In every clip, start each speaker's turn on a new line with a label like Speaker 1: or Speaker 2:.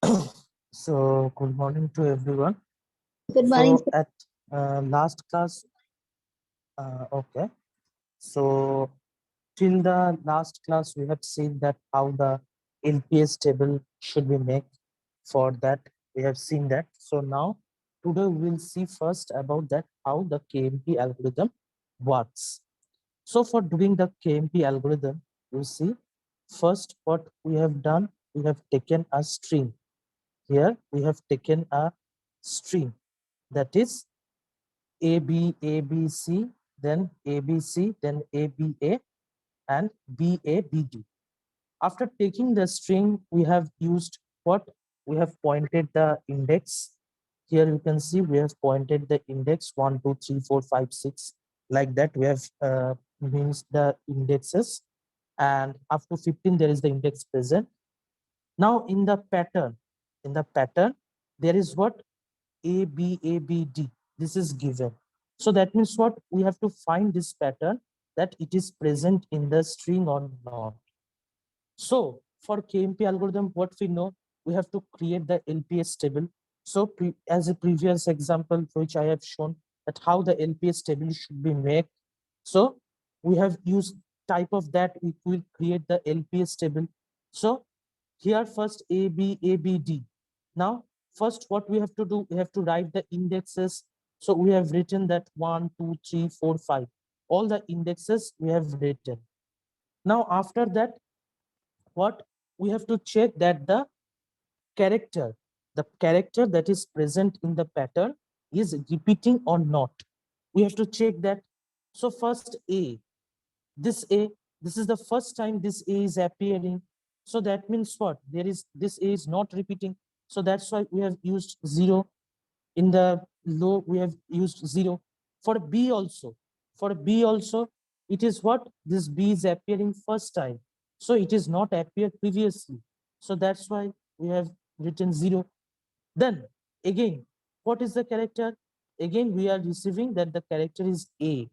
Speaker 1: So, good morning to everyone.
Speaker 2: Good morning,
Speaker 1: So,
Speaker 2: sir.
Speaker 1: at last class, okay. So, till the last class, we have seen that how the LPS table should be made. For that, we have seen that. So now, today we will see first about that how the KMP algorithm works. So for doing the KMP algorithm, you see, first what we have done, we have taken a string. Here we have taken a string, that is ABC, then ABC, then ABA, and BABD. After taking the string, we have used what? We have pointed the index. Here you can see we have pointed the index 1, 2, 3, 4, 5, 6. Like that, we have means the indexes, and up to 15 there is the index present. Now in the pattern, there is what? A, B, A, B, D. This is given. So that means what? We have to find this pattern, that it is present in the string or not. So for KMP algorithm, what we know, we have to create the LPS table. So as a previous example, which I have shown, that how the LPS table should be made. So we have used type of that, we will create the LPS table. So here first A, B, A, B, D. Now, first what we have to do, we have to write the indexes. So we have written that 1, 2, 3, 4, 5. All the indexes we have written. Now, after that, what? We have to check that the character that is present in the pattern is repeating or not. We have to check that. So first A, this is the first time this A is appearing. So that means what? This A is not repeating. So that's why we have used 0. In the low, we have used 0. For B also, it is what? This B is appearing first time. So it is not appeared previously. So that's why we have written 0. Then again, what is the character? Again, we are receiving that the character is A.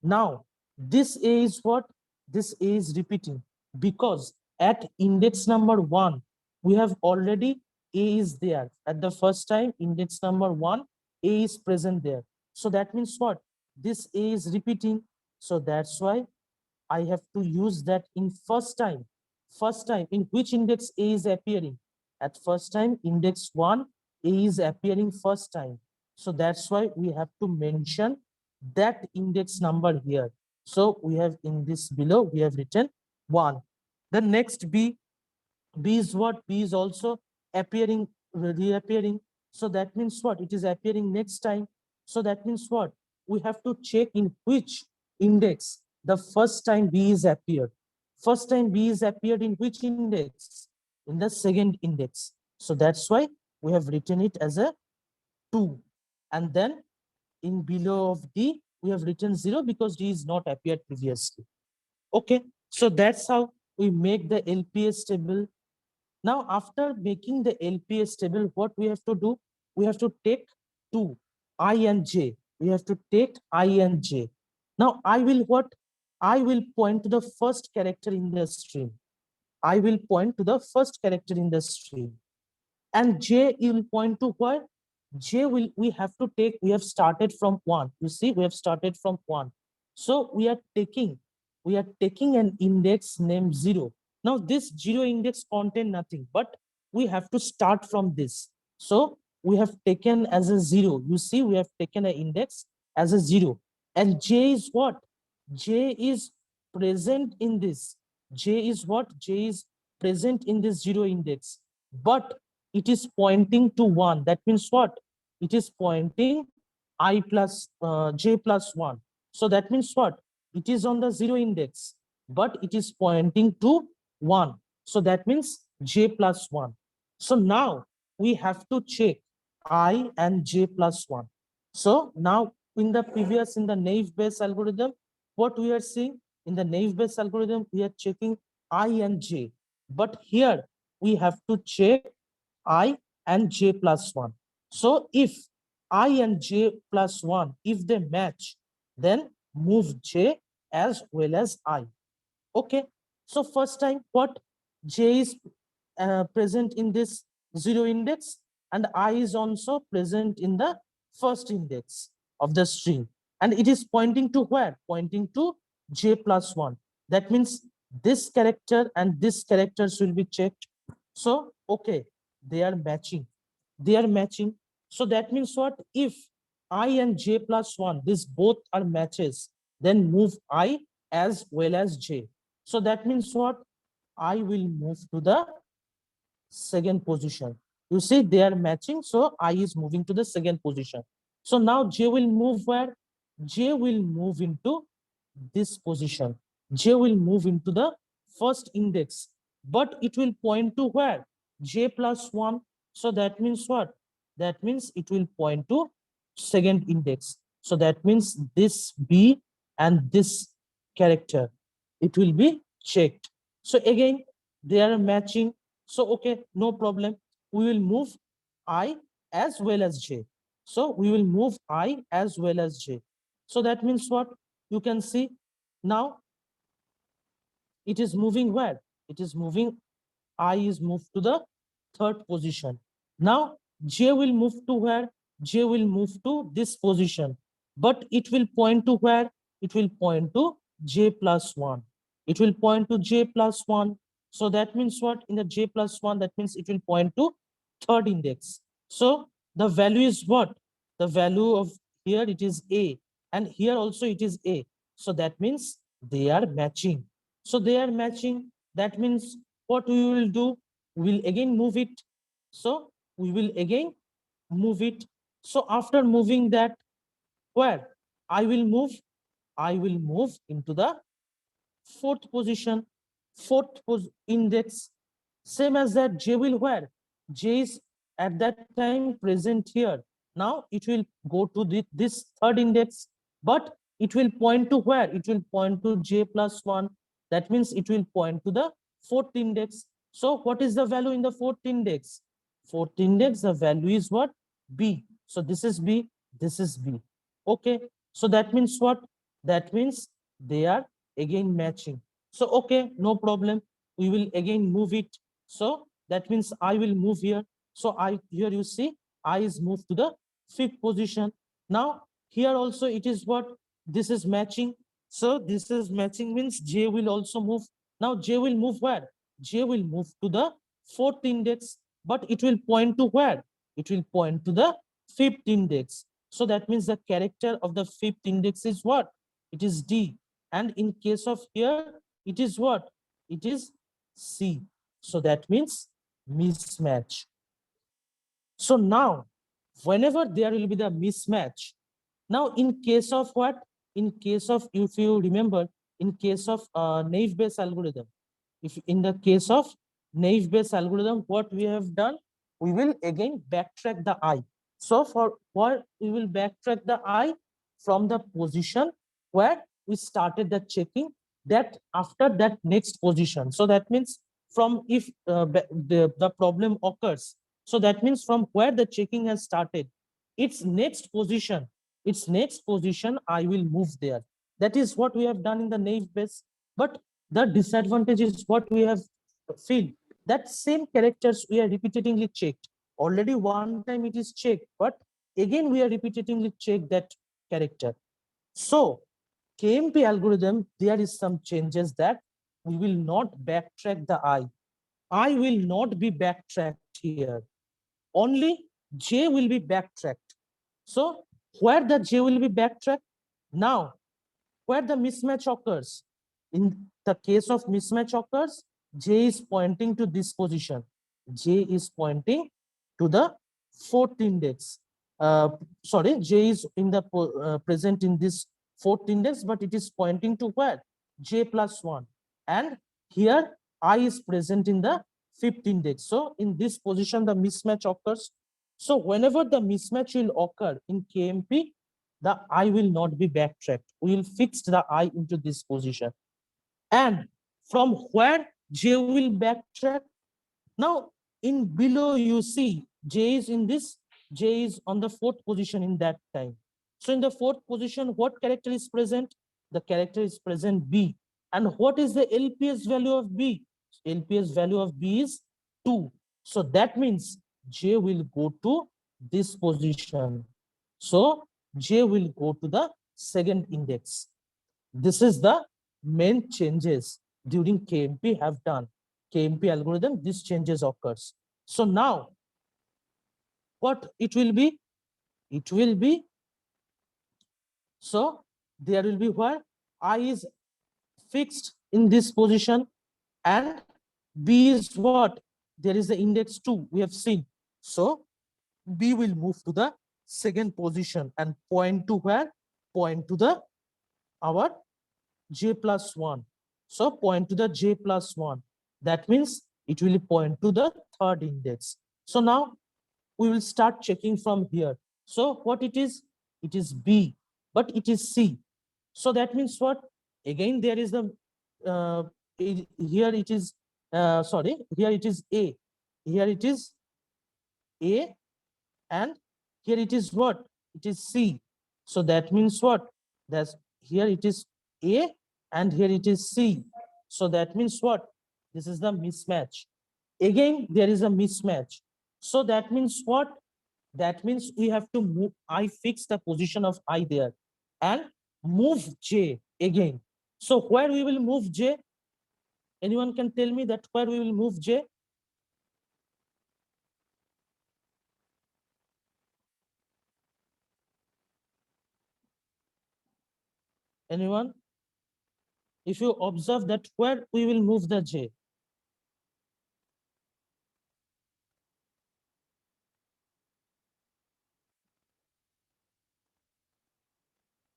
Speaker 1: Now, this A is what? This A is repeating, because at index number 1, we have already A is there. At the first time, index number 1, A is present there. So that means what? This A is repeating. So that's why I have to use that in first time. First time, in which index A is appearing? At first time, index 1, A is appearing first time. So that's why we have to mention that index number here. So we have in this below, we have written 1. The next B is what? B is also appearing, reappearing. So that means what? It is appearing next time. So that means what? We have to check in which index the first time B is appeared. First time B is appeared in which index? In the second index. So that's why we have written it as a 2. And then in below of D, we have written 0 because D is not appeared previously. Okay, so that's how we make the LPS table. Now, after making the LPS table, what we have to do? We have to take two, I and J. We have to take I and J. Now, I will what? I will point to the first character in the string. I will point to the first character in the string. And J will point to what? J will, we have to take, we have started from 1. You see, we have started from 1. So we are taking an index named 0. Now this 0 index contain nothing, but we have to start from this. So we have taken as a 0. You see, we have taken an index as a 0. And J is what? J is present in this. J is what? J is present in this 0 index. But it is pointing to 1. That means what? It is pointing I plus J plus 1. So that means what? It is on the 0 index, but it is pointing to 1. So that means J plus 1. So now we have to check I and J plus 1. So now in the naive Bayes algorithm, what we are seeing in the naive Bayes algorithm, we are checking I and J. But here we have to check I and J plus 1. So if I and J plus 1, if they match, then move J as well as I. Okay. So first time, what? J is present in this 0 index, and I is also present in the first index of the string. And it is pointing to where? Pointing to j plus 1. That means this character and this characters will be checked. So, okay, they are matching. They are matching. So that means what? If I and j plus 1, these both are matches, then move I as well as j. So that means what? I will move to the second position. You see, they are matching, so I is moving to the second position. So now j will move where? J will move into this position. J will move into the first index, but it will point to where? J plus 1. So that means what? That means it will point to second index. So that means this B and this character, it will be checked. So again, they are matching. So, okay, no problem. We will move I as well as J. So we will move I as well as J. So that means what? You can see now it is moving where? It is moving, I is moved to the third position. Now J will move to where? J will move to this position, but it will point to where? It will point to J plus 1. It will point to J plus 1. So that means what? In the J plus 1, that means it will point to third index. So the value is what? The value of here it is A, and here also it is A. So that means they are matching. So they are matching. That means what we will do? We will again move it. So we will again move it. So after moving that, where? I will move. I will move into the fourth position, index. Same as that, J will where? J is at that time present here. Now it will go to this third index, but it will point to where? It will point to J plus 1. That means it will point to the fourth index. So what is the value in the fourth index? Fourth index, the value is what? B. So this is B, this is B. Okay. So that means what? That means they are again matching. So, okay, no problem. We will again move it. So that means I will move here. So I, here you see, I is moved to the fifth position. Now here also it is what? This is matching. So this is matching means J will also move. Now J will move where? J will move to the fourth index, but it will point to where? It will point to the fifth index. So that means the character of the fifth index is what? It is D. And in case of here, it is what? It is C. So that means mismatch. So now, whenever there will be the mismatch, now in case of what? In case of, if you remember, in case of naive Bayes algorithm, if in the case of naive Bayes algorithm, what we have done, we will again backtrack the I. So for what we will backtrack the I from the position where we started the checking, that after that next position. So that means from if the problem occurs, so that means from where the checking has started, its next position, I will move there. That is what we have done in the naive Bayes. But the disadvantage is what we have feel, that same characters we are repeatedly checked. Already one time it is checked, but again we are repeatedly checked that character. So KMP algorithm, there is some changes that we will not backtrack the I. I will not be backtracked here. Only J will be backtracked. So where the J will be backtracked? Now, where the mismatch occurs? In the case of mismatch occurs, J is pointing to this position. J is pointing to the fourth index. Sorry, J is in the present in this fourth index, but it is pointing to where? J plus 1. And here I is present in the fifth index. So in this position, the mismatch occurs. So whenever the mismatch will occur in KMP, the I will not be backtracked. We will fix the I into this position. And from where J will backtrack? Now, in below you see J is in this, J is on the fourth position in that time. So in the fourth position, what character is present? The character is present B. And what is the LPS value of B? LPS value of B is 2. So that means j will go to this position. So j will go to the second index. This is the main changes during KMP have done. KMP algorithm, these changes occurs. So now what it will be? It will be, so there will be where I is fixed in this position and B is what? There is the index 2 we have seen. So B will move to the second position and point to where? Point to the our j plus 1. So point to the j plus 1. That means it will point to the third index. So now we will start checking from here. So what it is? It is B, but it is C. So that means what? Again, there is the here it is sorry, here it is A. Here it is A, and here it is what? It is C. So that means what? That's here it is A and here it is C. So that means what? This is the mismatch. Again, there is a mismatch. So that means what? That means we have to move, I fix the position of I there and move J again. So where we will move J? Anyone can tell me that where we will move J? Anyone? If you observe that where we will move the J?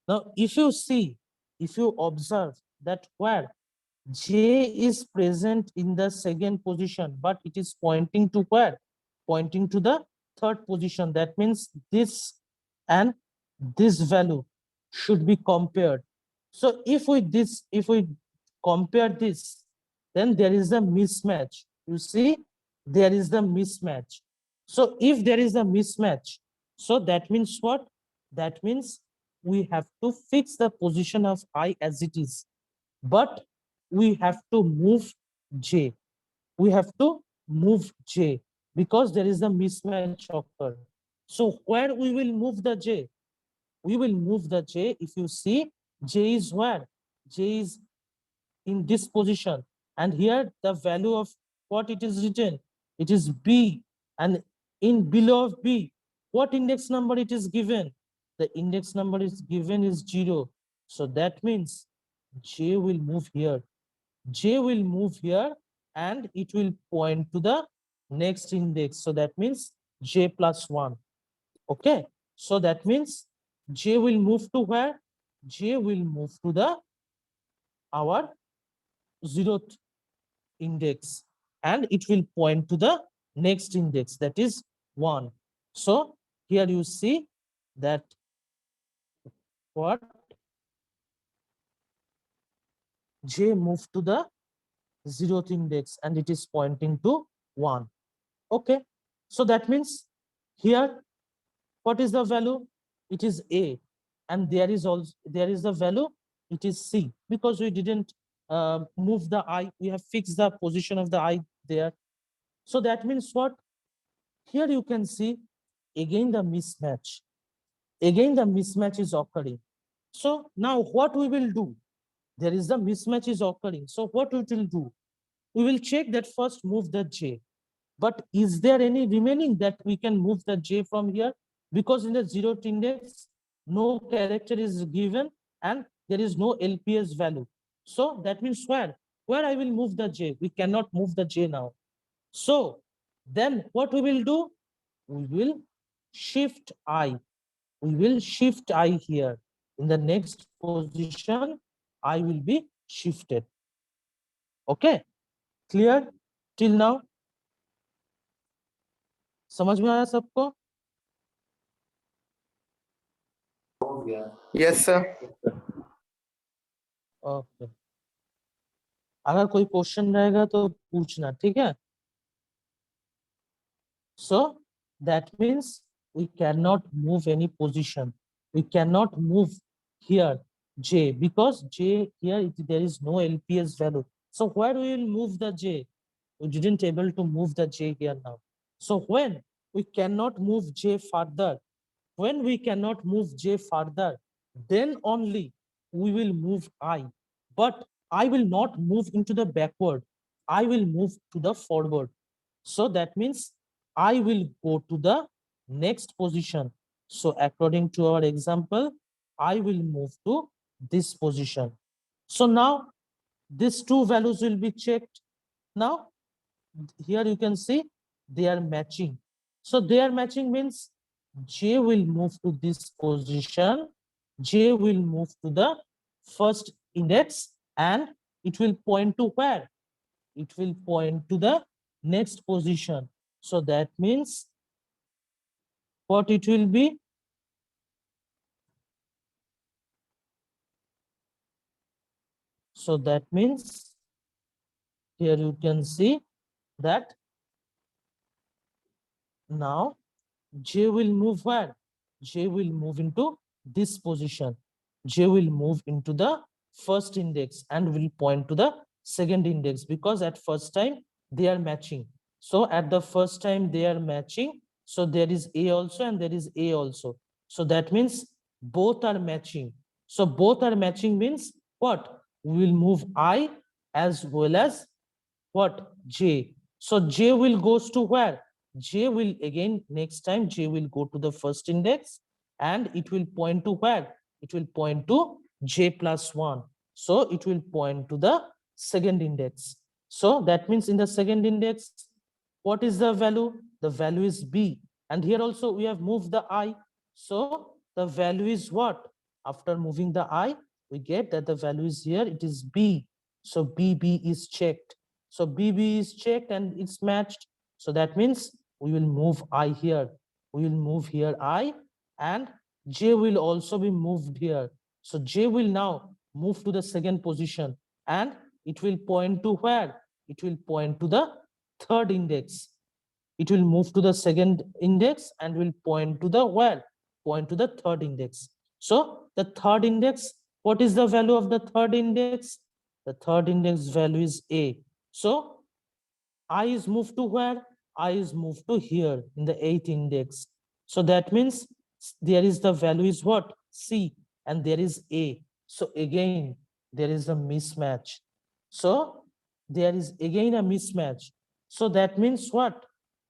Speaker 1: Now, if you see, if you observe that where J is present in the second position, but it is pointing to where? Pointing to the third position. That means this and this value should be compared. So if we compare this, then there is a mismatch. You see, there is the mismatch. So if there is a mismatch, so that means what? That means we have to fix the position of I as it is, but we have to move J. We have to move J because there is a mismatch occur. So where we will move the J? We will move the J. If you see, J is where? J is in this position. And here the value of what it is written, it is B. And in below of B, what index number it is given? The index number is given is 0. So that means J will move here. J will move here and it will point to the next index. So that means J plus 1. Okay. So that means J will move to where? J will move to the our 0th index and it will point to the next index, that is 1. So here you see that what? J moved to the 0th index and it is pointing to 1. Okay. So that means here, what is the value? It is A. And there is also the value, it is C, because we didn't move the I, we have fixed the position of the I there. So that means what? Here you can see again the mismatch. Again the mismatch is occurring. So now what we will do? There is the mismatch is occurring. So what we will do? We will check that first move the J. But is there any remaining that we can move the J from here? Because in the 0th index, no character is given and there is no LPS value. So that means where? Where I will move the J? We cannot move the J now. So then what we will do? We will shift I. We will shift I here. In the next position, I will be shifted. Okay, clear till now? समझ में आया सबको?
Speaker 2: Yes, sir.
Speaker 1: Okay, अगर कोई question रहेगा तो पूछना, ठीक है? So that means we cannot move any position. We cannot move here J because J here there is no LPS value. So where we will move the J? We didn't able to move the J here now. So when we cannot move j further. When we cannot move j further, then only we will move I. But I will not move into the backward. I will move to the forward. So that means I will go to the next position. So according to our example, I will move to this position. So now these two values will be checked. Now here you can see they are matching. So they are matching means J will move to this position, J will move to the first index, and it will point to where? It will point to the next position. So that means what it will be? So that means here you can see that now J will move where? J will move into this position. J will move into the first index and will point to the second index, because at first time they are matching. So at the first time they are matching. So there is A also and there is A also. So that means both are matching. So both are matching means what? We will move I as well as what? J. So J will goes to where? J will again next time J will go to the first index and it will point to where? It will point to J plus 1. So it will point to the second index. So that means in the second index, what is the value? The value is B. And here also we have moved the I. So the value is what? After moving the I, we get that the value is here, it is B. So BB is checked. So BB is checked and it's matched. So that means we will move I here. We will move here I, and J will also be moved here. So J will now move to the second position and it will point to where? It will point to the third index. It will move to the second index and will point to the where? Point to the third index. So the third index, what is the value of the third index? The third index value is A. So I is moved to where? I is moved to here in the eighth index. So that means there is the value is what? C, and there is A. So again, there is a mismatch. So there is again a mismatch. So that means what?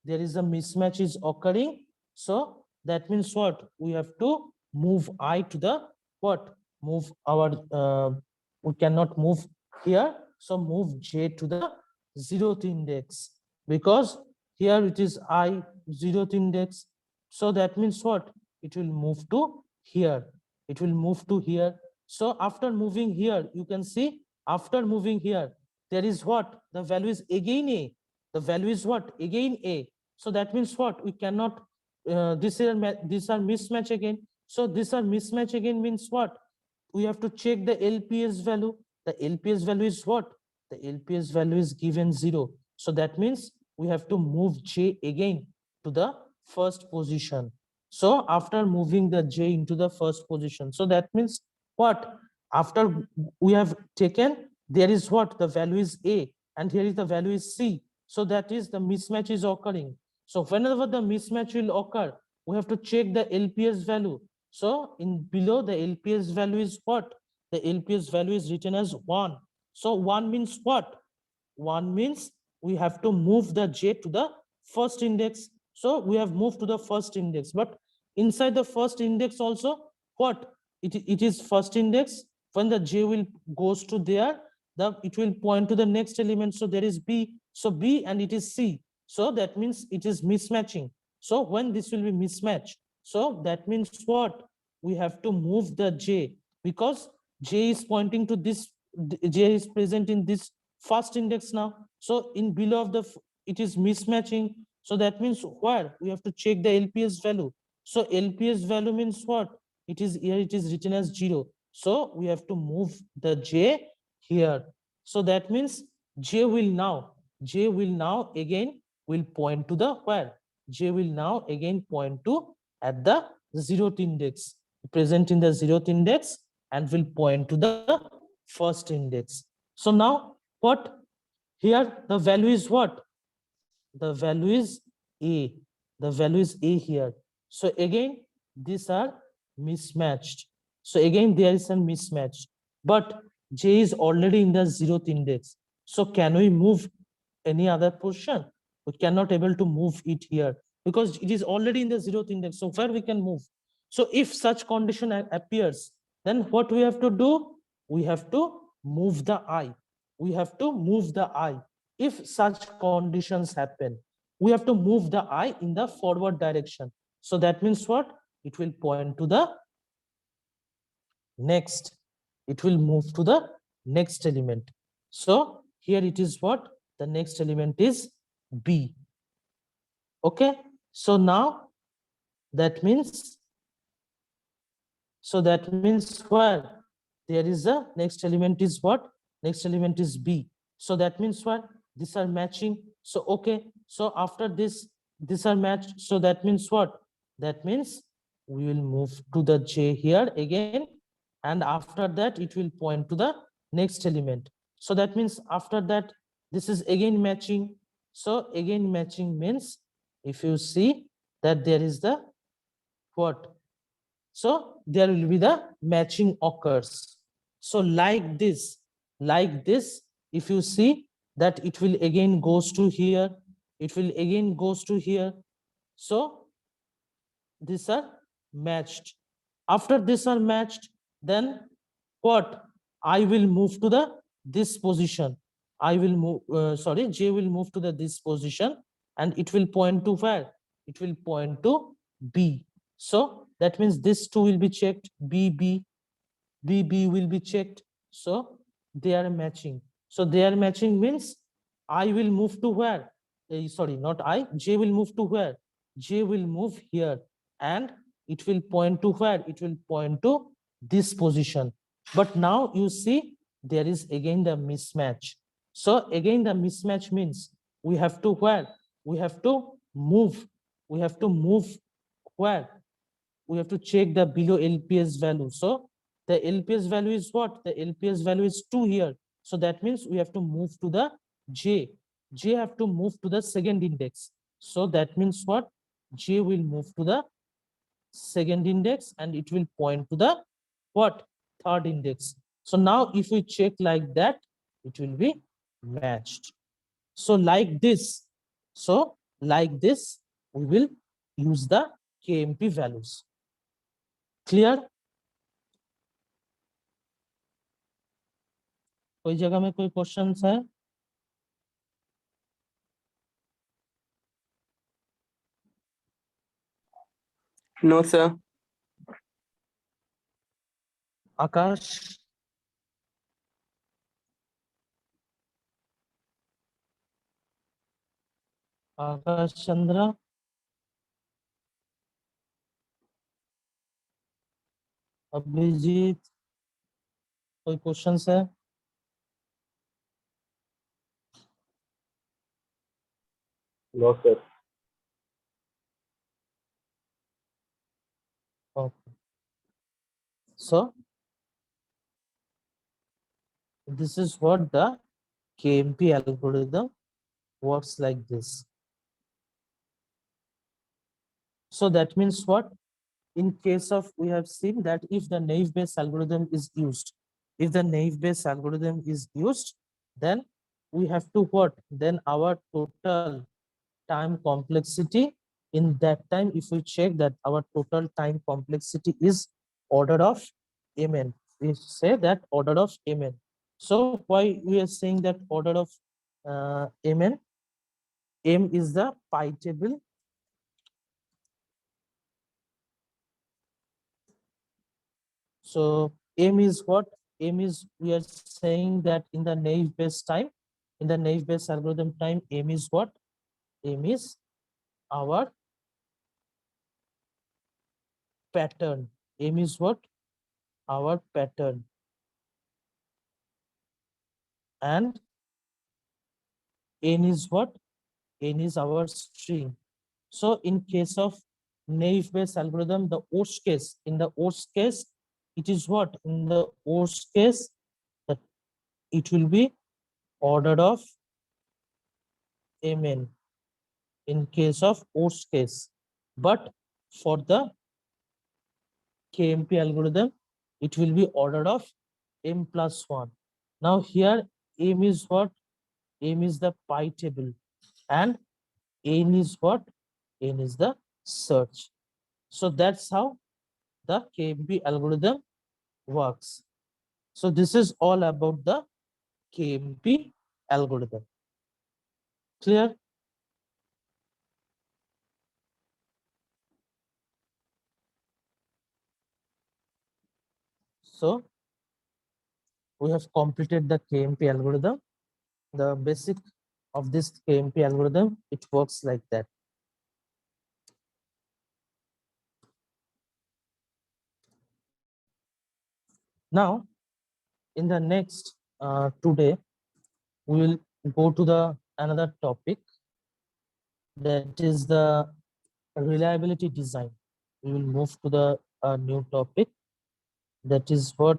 Speaker 1: There is a mismatch is occurring. So that means what? We have to move I to the what? Move our, we cannot move here. So move J to the zeroth index, because here it is I zeroth index. So that means what? It will move to here. It will move to here. So after moving here, you can see after moving here, there is what? The value is again A. The value is what? Again A. So that means what? We cannot, these are mismatch again. So these are mismatch again means what? We have to check the LPS value. The LPS value is what? The LPS value is given 0. So that means we have to move J again to the first position. So after moving the J into the first position, so that means what? After we have taken, there is what? The value is A, and here is the value is C. So that is the mismatch is occurring. So whenever the mismatch will occur, we have to check the LPS value. So in below the LPS value is what? The LPS value is written as 1. So 1 means what? 1 means we have to move the J to the first index. So we have moved to the first index. But inside the first index also, what? It is first index. When the J will goes to there, it will point to the next element. So there is B. So B and it is C. So that means it is mismatching. So when this will be mismatched, so that means what? We have to move the J, because J is pointing to this, J is present in this first index now. So in below of the, it is mismatching. So that means where? We have to check the LPS value. So LPS value means what? It is here, it is written as 0. So we have to move the J here. So that means J will now again will point to the where? J will now again point to at the zeroth index, present in the zeroth index, and will point to the first index. So now what? Here the value is what? The value is A. the value is A here. So again, these are mismatched. So again, there is a mismatch, but J is already in the 0th index. So can we move any other position? We cannot able to move it here because it is already in the 0th index. So where we can move? So if such condition appears, then what we have to do? We have to move the I. We have to move the I. If such conditions happen, we have to move the I in the forward direction. So that means what? It will point to the next. It will move to the next element. So here it is what? The next element is B. Okay. So now that means, where there is a next element is what? Next element is B. So that means what? These are matching. So okay. So after this, these are matched. So that means what? That means we will move to the J here again. And after that, it will point to the next element. So that means after that, this is again matching. So again matching means if you see that there is the what? So there will be the matching occurs. So like this, if you see that it will again goes to here, it will again goes to here. So these are matched. After these are matched, then what? I will move to the this position. I will move, J will move to the this position and it will point to where? It will point to B. So that means this two will be checked, B will be checked. So they are matching. So they are matching means I will move to where? Sorry, not I, J will move to where? J will move here and it will point to where? It will point to this position. But now you see there is again the mismatch. So again the mismatch means we have to where? We have to move. We have to move where? We have to check the below LPS value. So the LPS value is what? The LPS value is 2 here. So that means we have to move to the J. J have to move to the second index. So that means what? J will move to the second index and it will point to the what? Third index. So now if we check like that, it will be matched. So like this, we will use the KMP values. Clear? कोई जगह में कोई questions है?
Speaker 2: No, sir.
Speaker 1: आकाश, आकाश चंद्र, अभिजीत, कोई questions है?
Speaker 2: No, sir.
Speaker 1: Okay. So this is what the KMP algorithm works like this. So that means what? In case of, we have seen that if the naive Bayes algorithm is used, then we have to what? Then our total time complexity, in that time, if we check that our total time complexity is order of mn, we say that order of mn. So why we are saying that order of mn? M is the pi table. So M is what? M is, we are saying that in the naive Bayes time, in the naive Bayes algorithm time, M is what? M is our pattern. M is what? Our pattern. And N is what? N is our string. So in case of naive Bayes algorithm, the worst case, in the worst case, it is what? In the worst case, that it will be order of mn. in case of worst case. But for the KMP algorithm, it will be order of m plus 1. Now here m is what? M is the pi table and n is what? N is the search. So that's how the KMP algorithm works. So this is all about the KMP algorithm. Clear? So we have completed the KMP algorithm. The basic of this KMP algorithm, it works like that. Now, in the next today, we will go to the another topic, that is the reliability design. We will move to the new topic, that is what?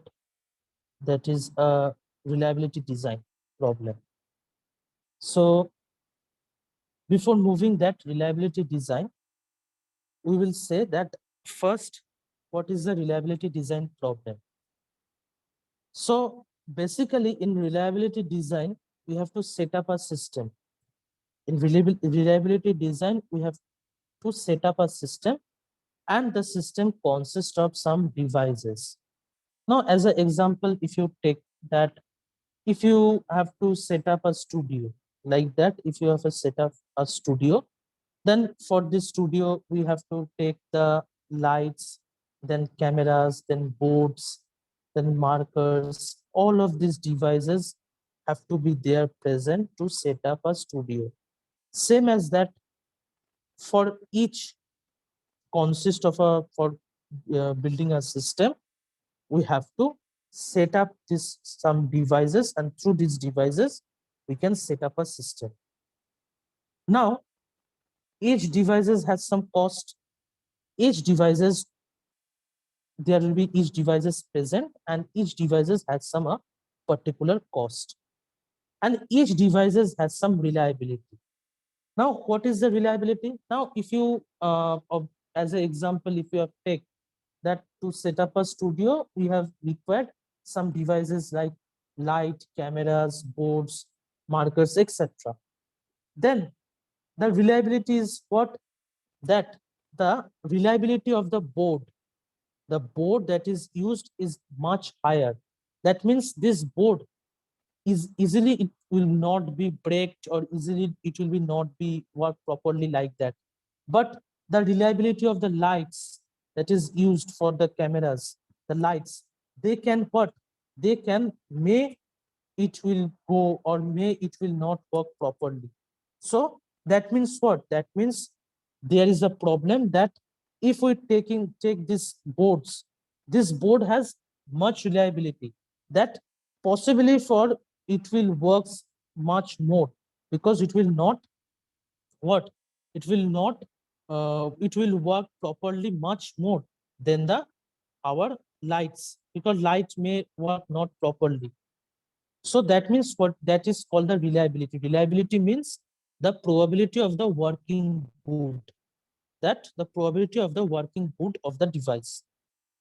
Speaker 1: That is a reliability design problem. So before moving that reliability design, we will say that first, what is the reliability design problem? So basically in reliability design, we have to set up a system. In reliability design, we have to set up a system, and the system consists of some devices. Now, as an example, if you take that, if you have to set up a studio like that, if you have to set up a studio, then for this studio, we have to take the lights, then cameras, then boards, then markers. All of these devices have to be there present to set up a studio. Same as that, for each consist of a, for building a system, we have to set up this some devices, and through these devices, we can set up a system. Now, each devices has some cost. Each devices, there will be each devices present, and each devices has some particular cost, and each devices has some reliability. Now, what is the reliability? Now, if you as an example, if you have take that to set up a studio, we have required some devices like light, cameras, boards, markers, etc. Then the reliability is what? That the reliability of the board that is used is much higher. That means this board is easily, it will not be breaked, or easily it will be not be work properly like that. But the reliability of the lights that is used for the cameras, the lights, they can what? They can, may it will go, or may it will not work properly. So that means what? That means there is a problem that if we take these boards, this board has much reliability, that possibly for it will works much more, because it will not what? It will not it will work properly much more than the our lights, because light may work not properly. So that means what? That is called the reliability. Reliability means the probability of the working good, that the probability of the working good of the device.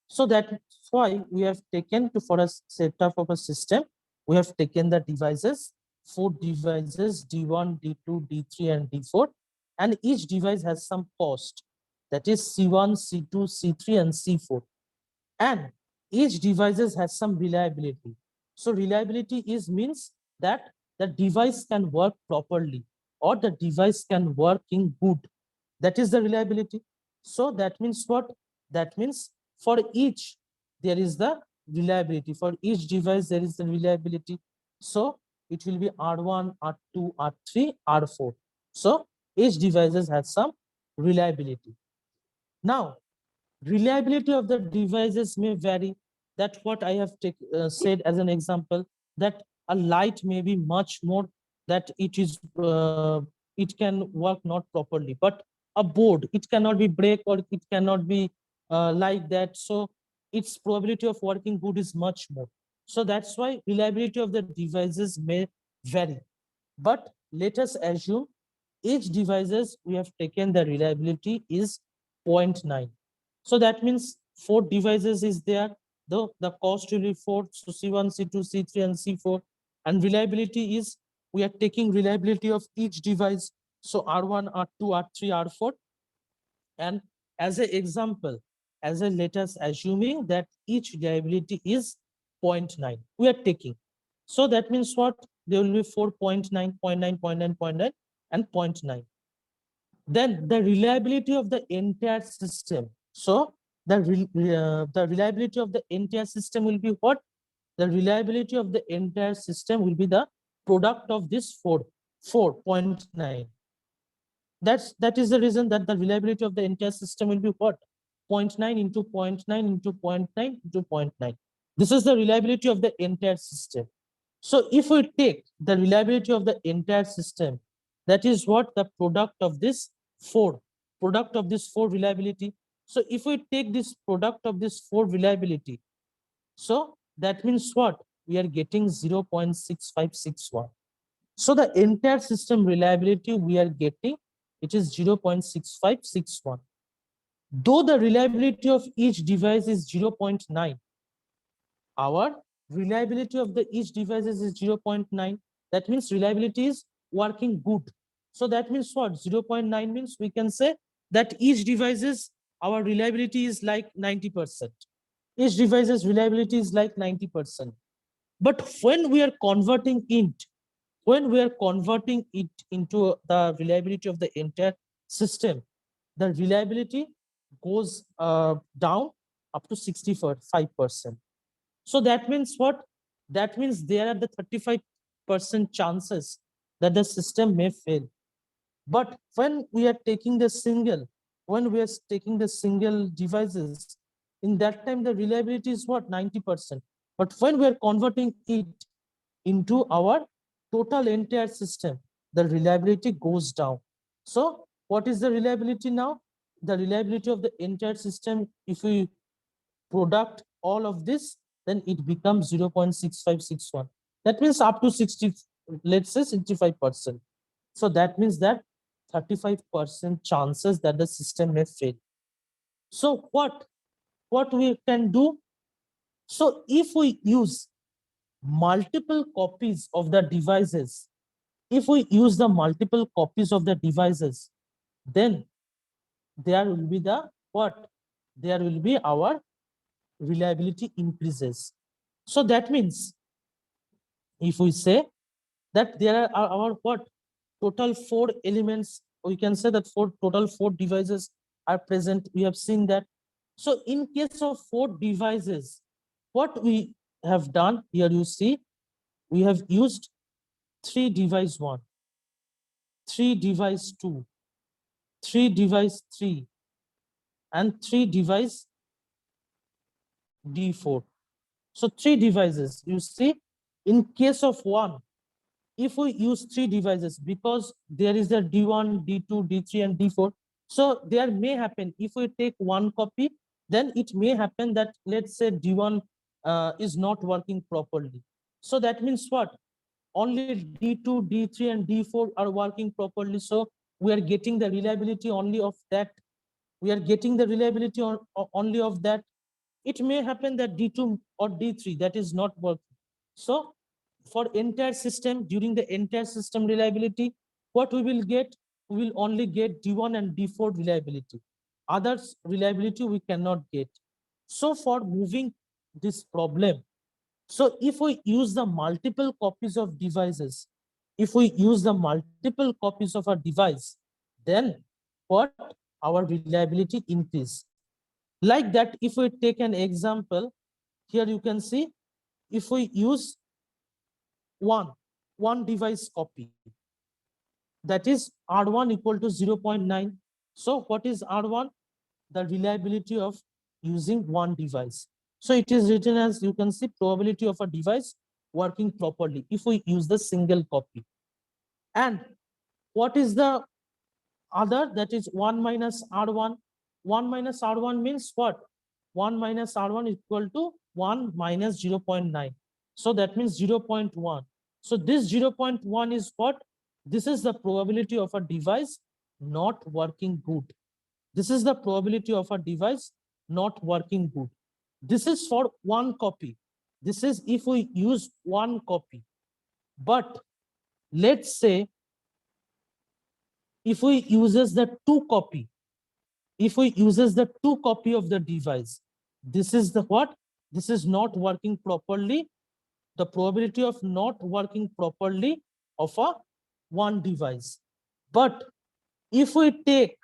Speaker 1: So that's why we have taken to, for a setup of a system, we have taken the devices, 4 devices, D1, D2, D3, and D4, and each device has some cost, that is C1, C2, C3, and C4. And each devices has some reliability. So reliability is means that the device can work properly, or the device can work in good. That is the reliability. So that means what? That means for each there is the reliability. For each device there is the reliability. So it will be R1, R2, R3, R4. So each devices has some reliability. Now, reliability of the devices may vary. That's what I have said as an example, that a light may be much more, that it can work not properly, but a board, it cannot be break, or it cannot be like that. So its probability of working good is much more. So that's why reliability of the devices may vary. But let us assume each devices we have taken the reliability is 0.9. So that means 4 devices is there. The cost will be 4. So C1, C2, C3, and C4. And reliability is, we are taking reliability of each device. So R1, R2, R3, R4. And as an example, as a let us assuming that each reliability is 0.9, we are taking. So that means what? There will be 4.9, 0.9, 0.9, 0.9, and 0.9. Then the reliability of the entire system. So the reliability of the entire system will be what? The reliability of the entire system will be the product of this 4.9. That is the reason that the reliability of the entire system will be what? 0.9 into 0.9 into 0.9 into 0.9. This is the reliability of the entire system. So if we take the reliability of the entire system, that is what the product of this four reliability. So if we take this product of this 4 reliability, so that means what? We are getting 0.6561. So the entire system reliability we are getting, it is 0.6561. Though the reliability of each device is 0.9, our reliability of the each devices is 0.9. That means reliability is working good. So that means what? 0.9 means we can say that each devices, our reliability is like 90%. Each device's reliability is like 90%. But when we are converting it into the reliability of the entire system, the reliability goes down up to 65%. So that means what? That means there are the 35% chances that the system may fail. But when we are taking the single devices, in that time the reliability is what? 90%. But when we are converting it into our total entire system, the reliability goes down. So what is the reliability now? The reliability of the entire system, if we product all of this, then it becomes 0.6561. That means up to 60, let's say 65%. So that means that 35% chances that the system may fail. So what we can do? So if we use multiple copies of the devices, then there will be the what? There will be our reliability increases. So that means if we say that there are our what? Total 4 elements, we can say that total 4 devices are present. We have seen that. So in case of 4 devices, what we have done here, you see, we have used 3 device 1, 3 device 2, 3 device 3, and 3 device D4. So 3 devices, you see, in case of 1, if we use 3 devices, because there is a D1, D2, D3, and D4, so there may happen, if we take 1 copy, then it may happen that, let's say, D1 is not working properly. So that means what? Only D2, D3, and D4 are working properly. So we are getting the reliability only of that. Only of that. It may happen that D2 or D3 that is not working. So for entire system, during the entire system reliability, what we will get? We will only get D1 and D4 reliability. Others reliability we cannot get. So for moving this problem, so if we use the multiple copies of devices, if we use the multiple copies of a device, then what? Our reliability increase. Like that, if we take an example, here you can see, if we use one device copy, that is R1 equal to 0.9. So what is R1? The reliability of using one device. So it is written as, you can see, probability of a device working properly if we use the single copy. And what is the other? That is 1 minus R1. 1 minus R1 means what? 1 minus R1 equal to 1 minus 0.9. So that means 0.1. So this 0.1 is what? This is the probability of a device not working good. This is the probability of a device not working good. This is for one copy. This is if we use one copy. But let's say if we uses the two copy, if we uses the two copy of the device, this is the what? This is not working properly. The probability of not working properly of a one device. But if we take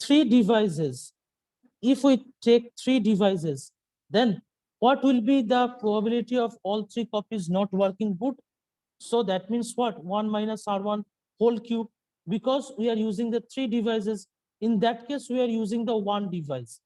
Speaker 1: three devices, then what will be the probability of all three copies not working good? So that means what? 1 minus R1 whole cube, because we are using the three devices. In that case, we are using the one device.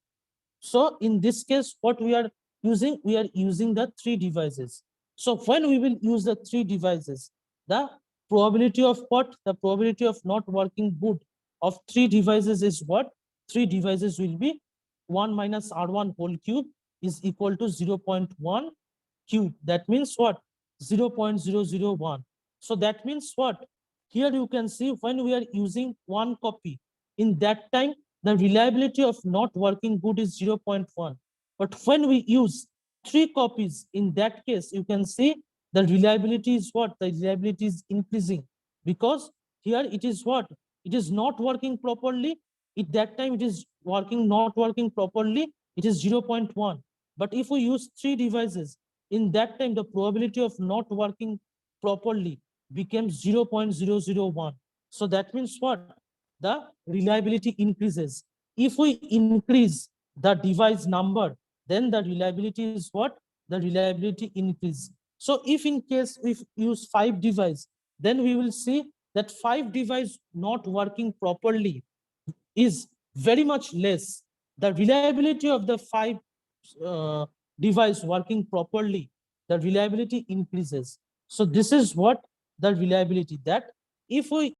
Speaker 1: So in this case, what we are using? We are using the three devices. So when we will use the three devices, the probability of what? The probability of not working good of three devices is what? Three devices will be 1 minus R1 whole cube is equal to 0.1 cube. That means what? 0.001. So that means what? Here you can see when we are using one copy, in that time, the reliability of not working good is 0.1. But when we use three copies, in that case, you can see the reliability is what? The reliability is increasing, because here it is what? It is not working properly. At that time, it is not working properly. It is 0.1. But if we use three devices, in that time, the probability of not working properly becomes 0.001. So that means what? The reliability increases. If we increase the device number, then the reliability is what? The reliability increase. So if in case we use 5 device, then we will see that 5 device not working properly is very much less. The reliability of the 5 uh, device working properly, the reliability increases. So this is what the reliability, that if we